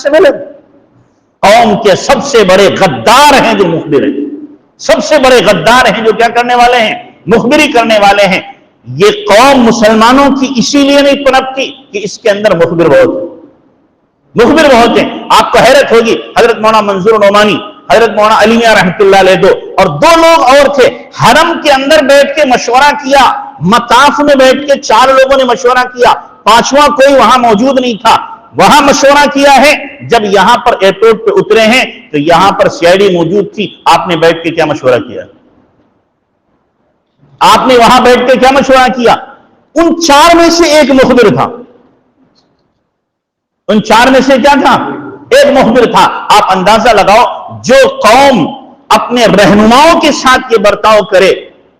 سے ملے؟ قوم کے سب سے بڑے غدار ہیں جو مخبر ہیں، سب سے بڑے غدار ہیں جو کیا کرنے والے ہیں؟ مخبری کرنے والے ہیں۔ یہ قوم مسلمانوں کی اسی لیے نہیں پنپتی کہ اس کے اندر مخبر بہت ہیں، مخبر بہت ہیں۔ آپ کو حیرت ہوگی، حضرت مولانا منظور نعمانی، حضرت مولانا علی میاں رحمۃ اللہ علیہ دو اور دو لوگ اور تھے، حرم کے اندر بیٹھ کے مشورہ کیا، مطاف میں بیٹھ کے 4 لوگوں نے مشورہ کیا، 5واں کوئی وہاں موجود نہیں تھا، وہاں مشورہ کیا ہے۔ جب یہاں پر ایئرپورٹ پہ اترے ہیں تو یہاں پر CID موجود تھی، آپ نے بیٹھ کے کیا مشورہ کیا؟ آپ نے وہاں بیٹھ کے کیا مشورہ کیا؟ ان 4 میں سے ایک مخبر تھا، ان 4 میں سے کیا تھا؟ ایک مخبر تھا۔ آپ اندازہ لگاؤ، جو قوم اپنے رہنماؤں کے ساتھ یہ برتاؤ کرے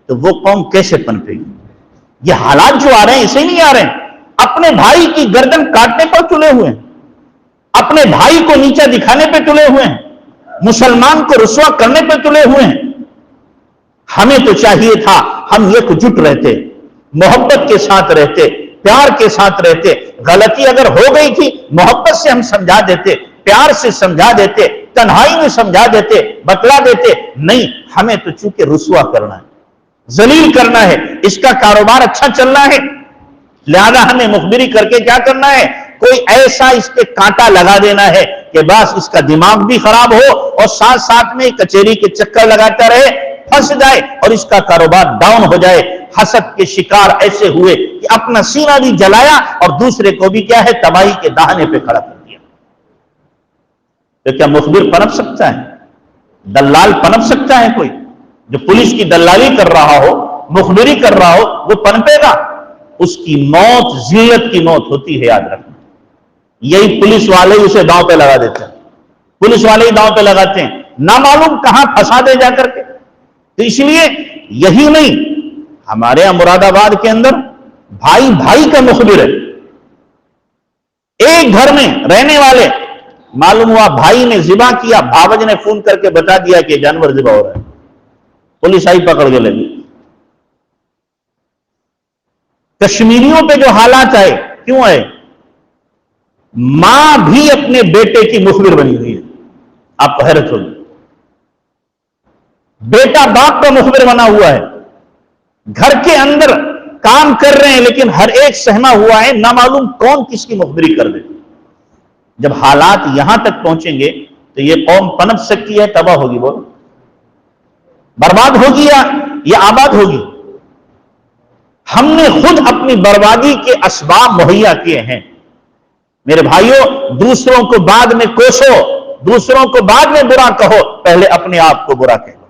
تو وہ قوم کیسے پنپے گی؟ یہ حالات جو آ رہے ہیں اسے نہیں آ رہے ہیں، اپنے بھائی کی گردن کاٹنے پر تلے ہوئے ہیں، اپنے بھائی کو نیچا دکھانے پہ تلے ہوئے ہیں، مسلمان کو رسوا کرنے پہ تلے ہوئے ہیں۔ ہمیں تو چاہیے تھا ہم ایک جٹ رہتے، محبت کے ساتھ رہتے، پیار کے ساتھ رہتے، غلطی اگر ہو گئی تھی محبت سے ہم سمجھا دیتے، پیار سے سمجھا دیتے، تنہائی میں سمجھا دیتے، بتلا دیتے۔ نہیں، ہمیں تو چونکہ رسوا کرنا ہے، ذلیل کرنا ہے، اس کا کاروبار اچھا چلنا ہے، لہذا ہمیں مخبری کر کے کیا کرنا ہے؟ کوئی ایسا اس پہ کانٹا لگا دینا ہے کہ بس اس کا دماغ بھی خراب ہو اور ساتھ ساتھ میں کچہری کے چکر لگاتا رہے، پھنس جائے اور اس کا کاروبار ڈاؤن ہو جائے۔ حسد کے شکار ایسے ہوئے کہ اپنا سینہ بھی جلایا اور دوسرے کو بھی کیا ہے؟ تباہی کے دہانے پہ کھڑا کر دیا۔ تو کیا مخبر پنپ سکتا ہے؟ دلال پنپ سکتا ہے؟ کوئی جو پولیس کی دلالی کر رہا ہو، مخبری کر رہا ہو، وہ پنپے گا؟ اس کی موت ذلت کی موت ہوتی ہے، یاد رکھنا۔ یہی پولیس والے اسے داؤں پہ لگا دیتے ہیں، پولیس والے ہی داؤں پہ لگاتے ہیں، نامعلوم کہاں پھنسا دے جا کر کے۔ تو اس لیے یہی نہیں، ہمارے یہاں مراد آباد کے اندر بھائی بھائی کا مخبر ہے، ایک گھر میں رہنے والے، معلوم ہوا بھائی نے ذبح کیا، بھاوج نے فون کر کے بتا دیا کہ جانور ذبح ہو رہا ہے، پولیس آئی پکڑ کے لگی۔ کشمیریوں پہ جو حالات آئے کیوں آئے؟ ماں بھی اپنے بیٹے کی مخبر بنی ہوئی ہے، آپ کو حیرت ہوگی، بیٹا باپ کا مخبر بنا ہوا ہے، گھر کے اندر کام کر رہے ہیں لیکن ہر ایک سہما ہوا ہے، نہ معلوم کون کس کی مخبری کر دے۔ جب حالات یہاں تک پہنچیں گے تو یہ قوم پنپ سکتی ہے؟ تباہ ہوگی، بولو، برباد ہوگی یا آباد ہوگی؟ ہم نے خود اپنی بربادی کے اسباب مہیا کیے ہیں۔ میرے بھائیوں، دوسروں کو بعد میں کوسو، دوسروں کو بعد میں برا کہو، پہلے اپنے آپ کو برا کہو۔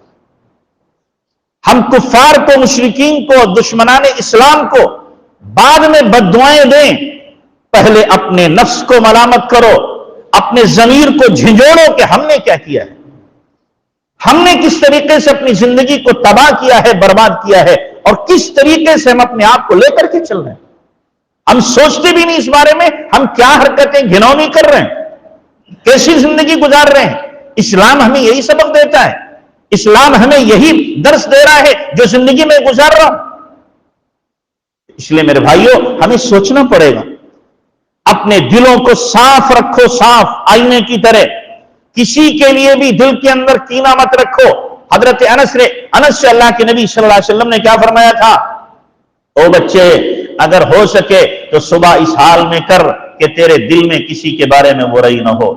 ہم کفار کو، مشرکین کو، دشمنان اسلام کو بعد میں بددعائیں دیں، پہلے اپنے نفس کو ملامت کرو، اپنے ضمیر کو جھنجھوڑو کہ ہم نے کیا کیا ہے، ہم نے کس طریقے سے اپنی زندگی کو تباہ کیا ہے، برباد کیا ہے، اور کس طریقے سے ہم اپنے آپ کو لے کر کے چل رہے ہیں۔ ہم سوچتے بھی نہیں اس بارے میں، ہم کیا حرکتیں گھنونی کر رہے ہیں، کیسی زندگی گزار رہے ہیں۔ اسلام ہمیں یہی سبق دیتا ہے، اسلام ہمیں یہی درس دے رہا ہے جو زندگی میں گزار رہا ہوں۔ اس لیے میرے بھائیوں، ہمیں سوچنا پڑے گا، اپنے دلوں کو صاف رکھو، صاف آئینے کی طرح، کسی کے لیے بھی دل کے اندر کینہ مت رکھو۔ حضرت انس سے اللہ کے نبی صلی اللہ علیہ وسلم نے کیا فرمایا تھا؟ او بچے، اگر ہو سکے تو صبح اس حال میں کر کہ تیرے دل میں کسی کے بارے میں برائی نہ ہو،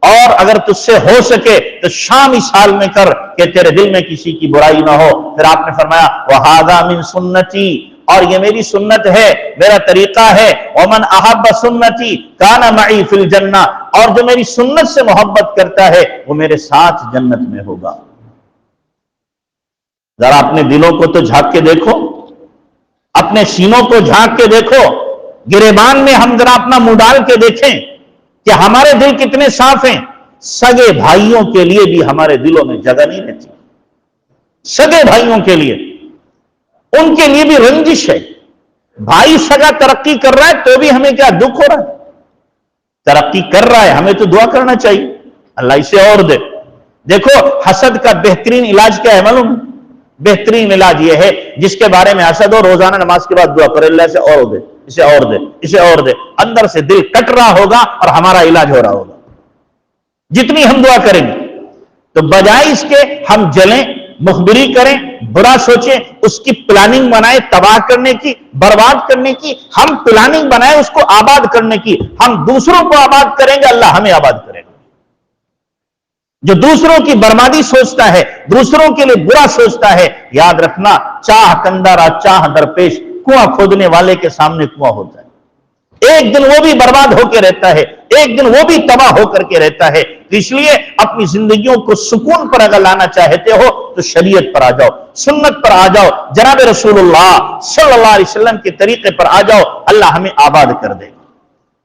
اور اگر تجھ سے ہو سکے تو شام اس حال میں کر کہ تیرے دل میں کسی کی برائی نہ ہو۔ پھر آپ نے فرمایا وَهَذَا مِن سُنَّتِي، اور یہ میری سنت ہے، میرا طریقہ ہے، وَمَنْ أَحَبَّ سُنَّتِي كَانَ مَعِي فِي الْجَنَّةِ، اور جو میری سنت سے محبت کرتا ہے وہ میرے ساتھ جنت میں ہوگا۔ ذرا اپنے دلوں کو تو جھانک کے دیکھو، اپنے سینوں کو جھانک کے دیکھو، گریبان میں ہم ذرا اپنا منہ ڈال کے دیکھیں کہ ہمارے دل کتنے صاف ہیں۔ سگے بھائیوں کے لیے بھی ہمارے دلوں میں جگہ نہیں رہتی، سگے بھائیوں کے لیے، ان کے لیے بھی رنجش ہے۔ بھائی سگا ترقی کر رہا ہے تو بھی ہمیں کیا دکھ ہو رہا ہے؟ ترقی کر رہا ہے، ہمیں تو دعا کرنا چاہیے اللہ اسے اور دے۔ دیکھو حسد کا بہترین علاج کیا ہے معلوم؟ بہترین علاج یہ ہے، جس کے بارے میں حسد ہو روزانہ نماز کے بعد دعا کرے اللہ اسے اور دے، اسے اور دے، اسے اور دے، اندر سے دل کٹ رہا ہوگا اور ہمارا علاج ہو رہا ہوگا۔ جتنی ہم دعا کریں گے. تو بجائے اس کے ہم جلیں، مخبری کریں، برا سوچیں، اس کی پلاننگ بنائیں تباہ کرنے کی، برباد کرنے کی، ہم پلاننگ بنائیں اس کو آباد کرنے کی. ہم دوسروں کو آباد کریں گے، اللہ ہمیں آباد کرے گا. جو دوسروں کی بربادی سوچتا ہے، دوسروں کے لیے برا سوچتا ہے، یاد رکھنا چاہ کندارا چاہ درپیش، کنواں کھودنے والے کے سامنے کنواں ہوتا ہے. ایک دن وہ بھی برباد ہو کے رہتا ہے، ایک دن وہ بھی تباہ ہو کر کے رہتا ہے. اس لیے اپنی زندگیوں کو سکون پر اگر لانا چاہتے ہو تو شریعت پر آ جاؤ، سنت پر آ جاؤ، جناب رسول اللہ صلی اللہ علیہ وسلم کے طریقے پر آ جاؤ. اللہ ہمیں آباد کر دے گا،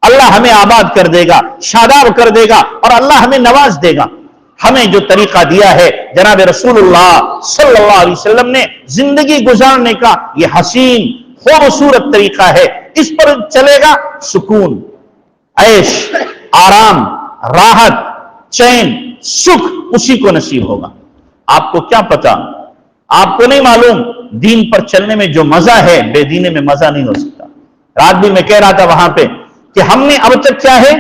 اللہ ہمیں آباد کر دے گا، شاداب کر دے گا، اور اللہ ہمیں نواز دے گا. ہمیں جو طریقہ دیا ہے جناب رسول اللہ صلی اللہ علیہ وسلم نے زندگی گزارنے کا، یہ حسین خوبصورت طریقہ ہے. اس پر چلے گا، سکون، عیش، آرام، راحت، چین، سکھ اسی کو نصیب ہوگا. آپ کو کیا پتا، آپ کو نہیں معلوم، دین پر چلنے میں جو مزہ ہے بے دینے میں مزہ نہیں ہو سکتا. رات بھی میں کہہ رہا تھا وہاں پہ کہ ہم نے اب تک کیا ہے،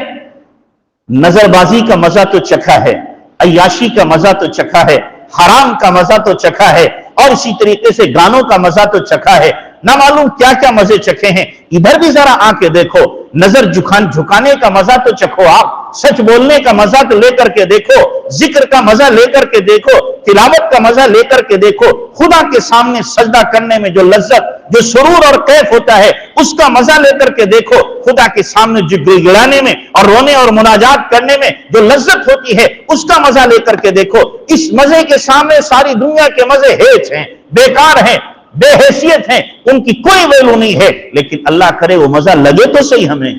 نظر بازی کا مزہ تو چکھا ہے، عیاشی کا مزہ تو چکھا ہے، حرام کا مزہ تو چکھا ہے، اور اسی طریقے سے گانوں کا مزہ تو چکھا ہے. نہ معلوم کیا کیا مزے چکھے ہیں. ادھر بھی ذرا آ کے دیکھو، نظر جھکانے کا مزہ تو چکھو، آپ سچ بولنے کا مزہ تو لے کر کے دیکھو، ذکر کا مزہ لے کر کے دیکھو، تلاوت کا مزہ لے کر کے دیکھو. خدا کے سامنے سجدہ کرنے میں جو لذت، جو سرور اور کیف ہوتا ہے، اس کا مزہ لے کر کے دیکھو. خدا کے سامنے جو گڑگڑانے میں اور رونے اور مناجات کرنے میں جو لذت ہوتی ہے، اس کا مزہ لے کر کے دیکھو. اس مزے کے سامنے ساری دنیا کے مزے ہیچ ہیں، بیکار ہیں، بے حیثیت ہیں، ان کی کوئی ویلو نہیں ہے. لیکن اللہ کرے وہ مزہ لگے تو صحیح ہمیں،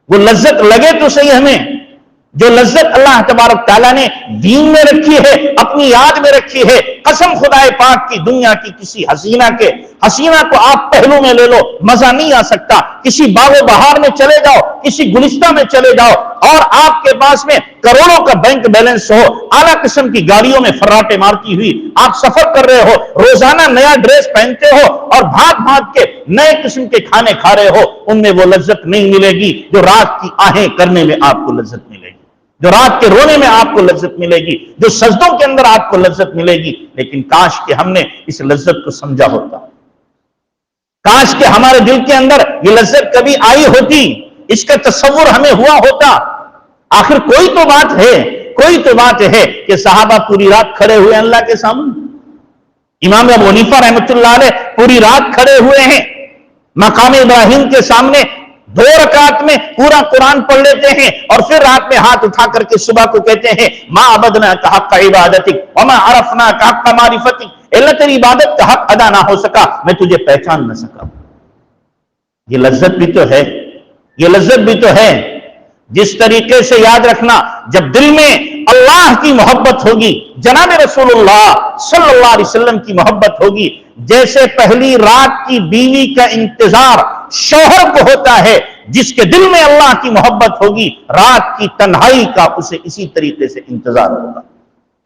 وہ لذت لگے تو صحیح ہمیں. جو لذت اللہ تبارک تعالیٰ نے دین میں رکھی ہے، اپنی یاد میں رکھی ہے، قسم خدا پاک کی دنیا کی کسی حسینہ کو آپ پہلو میں لے لو، مزہ نہیں آ سکتا. کسی باغ و بہار میں چلے جاؤ، کسی گلستہ میں چلے جاؤ، اور آپ کے پاس میں کروڑوں کا بینک بیلنس ہو، اعلیٰ قسم کی گاڑیوں میں فراٹے مارتی ہوئی آپ سفر کر رہے ہو، روزانہ نیا ڈریس پہنتے ہو، اور بھاگ کے نئے قسم کے کھانے کھا رہے ہو، ان میں وہ لذت نہیں ملے گی جو رات کی آہیں کرنے میں آپ کو لذت ملے گی، جو رات کے رونے میں آپ کو لذت ملے گی، جو سجدوں کے اندر آپ کو لذت ملے گی. لیکن کاش کہ ہم نے اس لذت کو سمجھا ہوتا، کاش کہ ہمارے دل کے اندر یہ لذت کبھی آئی ہوتی، اس کا تصور ہمیں ہوا ہوتا. آخر کوئی تو بات ہے کہ صحابہ پوری رات کھڑے ہوئے اللہ کے سامنے. امام ابو حنیفہ رحمۃ اللہ علیہ پوری رات کھڑے ہوئے ہیں مقام ابراہیم کے سامنے، 2 رکعت میں پورا قرآن پڑھ لیتے ہیں، اور پھر رات میں ہاتھ اٹھا کر کے صبح کو کہتے ہیں ما عبدناک حق عبادتک وما عرفناک حق معرفتک. اللہ تیری عبادت کا حق ادا نہ ہو سکا، میں تجھے پہچان نہ سکا. یہ لذت بھی تو ہے، یہ لذت بھی تو ہے. جس طریقے سے یاد رکھنا، جب دل میں اللہ کی محبت ہوگی، جناب رسول اللہ صلی اللہ علیہ وسلم کی محبت ہوگی، جیسے پہلی رات کی بیوی کا انتظار شوہر کو ہوتا ہے، جس کے دل میں اللہ کی محبت ہوگی، رات کی تنہائی کا اسے اسی طریقے سے انتظار ہوگا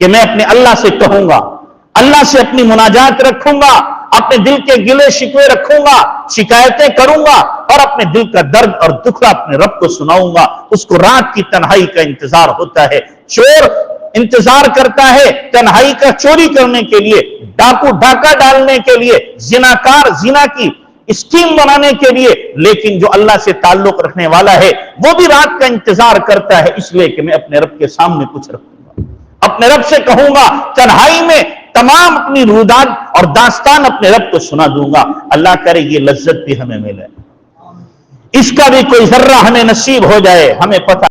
کہ میں اپنے اللہ سے کہوں گا، اللہ سے اپنی مناجات رکھوں گا، اپنے دل کے گلے شکوے رکھوں گا، شکایتیں کروں گا، اور اپنے دل کا درد اور دکھ اپنے رب کو سناؤں گا. اس کو رات کی تنہائی کا انتظار ہوتا ہے. چور انتظار کرتا ہے تنہائی کا چوری کرنے کے لیے، ڈاکو ڈاکہ ڈالنے کے لیے، زناکار زنا کی اسکیم بنانے کے لیے. لیکن جو اللہ سے تعلق رکھنے والا ہے وہ بھی رات کا انتظار کرتا ہے، اس لیے کہ میں اپنے رب کے سامنے کچھ رکھوں گا، اپنے رب سے کہوں گا، تنہائی میں تمام اپنی روداد اور داستان اپنے رب کو سنا دوں گا. اللہ کرے یہ لذت بھی ہمیں ملے، اس کا بھی کوئی ذرہ ہمیں نصیب ہو جائے. ہمیں پتہ